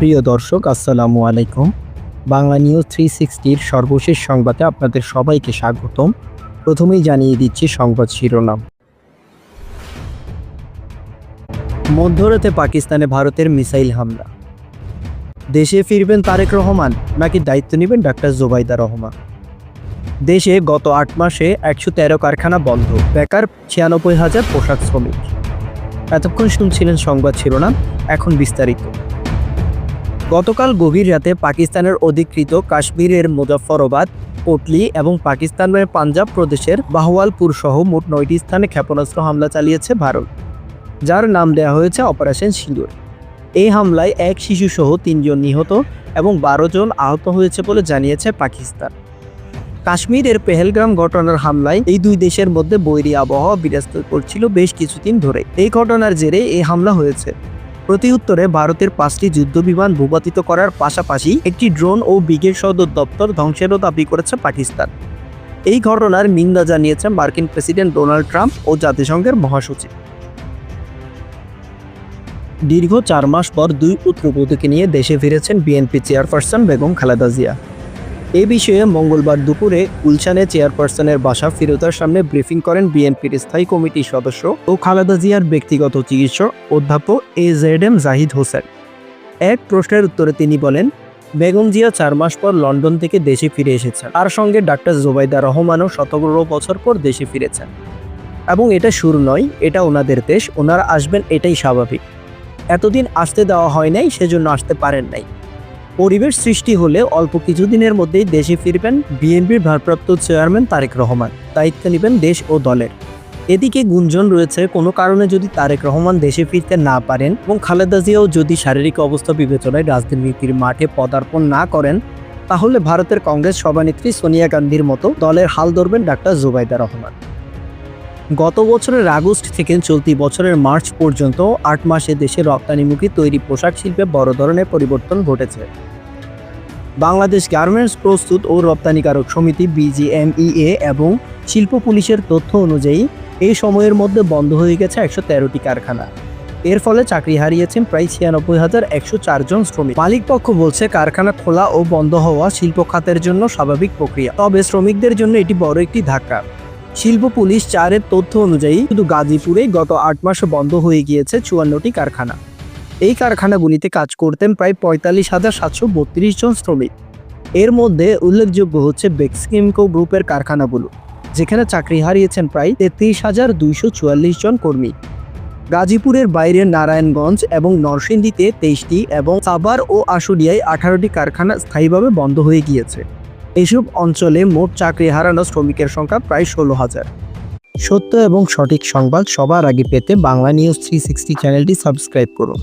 প্রিয় দর্শক, আসসালামু আলাইকুম। বাংলা নিউজ 360-র সর্বশেষ সংবাদে আপনাদের সবাইকে স্বাগতম। প্রথমেই জানিয়ে দিচ্ছি সংবাদ শিরোনাম। মধ্যরাতে পাকিস্তানে ভারতের মিসাইল হামলা। দেশে ফিরবেন তারেক রহমান নাকি দায়িত্ব নেবেন ডাক্তার জোবাইদা রহমান? দেশে গত 8 মাসে 113 কারখানা বন্ধ, বেকার 96,000 পোশাক শ্রমিক। এতক্ষণ শুনছিলেন সংবাদ শিরোনাম, এখন বিস্তারিত। গতকাল গভীর রাতে পাকিস্তানের অধিকৃত কাশ্মীরের মুজাফফরাবাদ, কোটলি এবং পাকিস্তানের পাঞ্জাব প্রদেশের বাহওয়ালপুর সহ মোট 9টি স্থানে ক্ষেপণাস্ত্র হামলা চালিয়েছে ভারত, যার নাম দেওয়া হয়েছে অপারেশন সিঁদুর। এই হামলায় এক শিশুসহ 3 জন নিহত এবং 12 জন আহত হয়েছে বলে জানিয়েছে পাকিস্তান। কাশ্মীরের পেহেলগাম ঘটনার হামলায় এই দুই দেশের মধ্যে বৈরী আবহাওয়া বিরাজ করছিল বেশ কিছুদিন ধরে। এই ঘটনার জেরে এই হামলা হয়েছে। প্রতিউত্তরে ভারতের 5টি যুদ্ধবিমান ভূপাতিত করার পাশাপাশি একটি ড্রোন ও ব্রিগেড সদর দপ্তর ধ্বংসেরও দাবি করেছে পাকিস্তান। এই ঘটনার নিন্দা জানিয়েছেন মার্কিন প্রেসিডেন্ট ডোনাল্ড ট্রাম্প ও জাতিসংঘের মহাসচিব। দীর্ঘ 4 মাস পর 2 পুত্রবধূকে নিয়ে দেশে ফিরেছেন বিএনপি চেয়ারপারসন বেগম খালেদা জিয়া। এ বিষয়ে মঙ্গলবার দুপুরে গুলশানে চেয়ারপারসনের বাসা ফিরোজার সামনে ব্রিফিং করেন বিএনপির স্থায়ী কমিটির সদস্য ও খালেদা জিয়ার ব্যক্তিগত চিকিৎসক অধ্যাপক AZM জাহিদ হোসেন। এক প্রশ্নের উত্তরে তিনি বলেন, বেগম জিয়া 4 মাস পর লন্ডন থেকে দেশে ফিরে এসেছেন। তার সঙ্গে ডাক্তার জোবাইদা রহমানও 17 বছর পর দেশে ফিরেছেন। এবং এটা শুরু নয়, এটা ওনাদের দেশ, ওনারা আসবেন, এটাই স্বাভাবিক। এতদিন আসতে দেওয়া হয় নাই, সেজন্য আসতে পারেন নাই। পরিবেশ সৃষ্টি হলে অল্প কিছুদিনের মধ্যেই দেশে ফিরবেন বিএনপির ভারপ্রাপ্ত চেয়ারম্যান তারেক রহমান, দায়িত্ব নেবেন দেশ ও দলের। এদিকে গুঞ্জন রয়েছে, কোনো কারণে যদি তারেক রহমান দেশে ফিরতে না পারেন এবং খালেদা জিয়াও যদি শারীরিক অবস্থা বিবেচনায় রাজনীতির মাঠে পদার্পণ না করেন, তাহলে ভারতের কংগ্রেস সভানেত্রী সোনিয়া গান্ধীর মতো দলের হাল ধরবেন ডাক্তার জোবাইদা রহমান। গত বছরের আগস্ট থেকে চলতি বছরের মার্চ পর্যন্ত 8 মাসে দেশে রপ্তানিমুখী তৈরি পোশাক শিল্পে বড় ধরনের পরিবর্তন ঘটেছে। বাংলাদেশ গার্মেন্টস প্রস্তুত ও রপ্তানিকারক সমিতি BGMEA এবং শিল্প পুলিশের তথ্য অনুযায়ী এই সময়ের মধ্যে বন্ধ হয়ে গেছে 113টি কারখানা। এর ফলে চাকরি হারিয়েছেন প্রায় 96,104 জন শ্রমিক। মালিকপক্ষ বলছে, কারখানা খোলা ও বন্ধ হওয়া শিল্প খাতের জন্য স্বাভাবিক প্রক্রিয়া, তবে শ্রমিকদের জন্য এটি বড় একটি ধাক্কা। শিল্প পুলিশ 4-এর তথ্য অনুযায়ী শুধু গাজীপুরে গত 8 মাসে বন্ধ হয়ে গিয়েছে 54টি কারখানা। এই কারখানাগুলিতে কাজ করতেন প্রায় 45,732 জন শ্রমিক। এর মধ্যে উল্লেখযোগ্য হচ্ছে বেক্সিমকো গ্রুপের কারখানাগুলো, যেখানে চাকরি হারিয়েছেন প্রায় 33,244 জন কর্মী। গাজীপুরের বাইরে নারায়ণগঞ্জ এবং নরসিংদীতে 23টি এবং সাভার ও আশুলিয়ায় 18টি কারখানা স্থায়ীভাবে বন্ধ হয়ে গিয়েছে। এসব অঞ্চলে মোট চাকরি হারানো শ্রমিকের সংখ্যা প্রায় 16,000। সত্য এবং সঠিক সংবাদ সবার আগে পেতে বাংলা নিউজ 360 চ্যানেলটি সাবস্ক্রাইব করুন।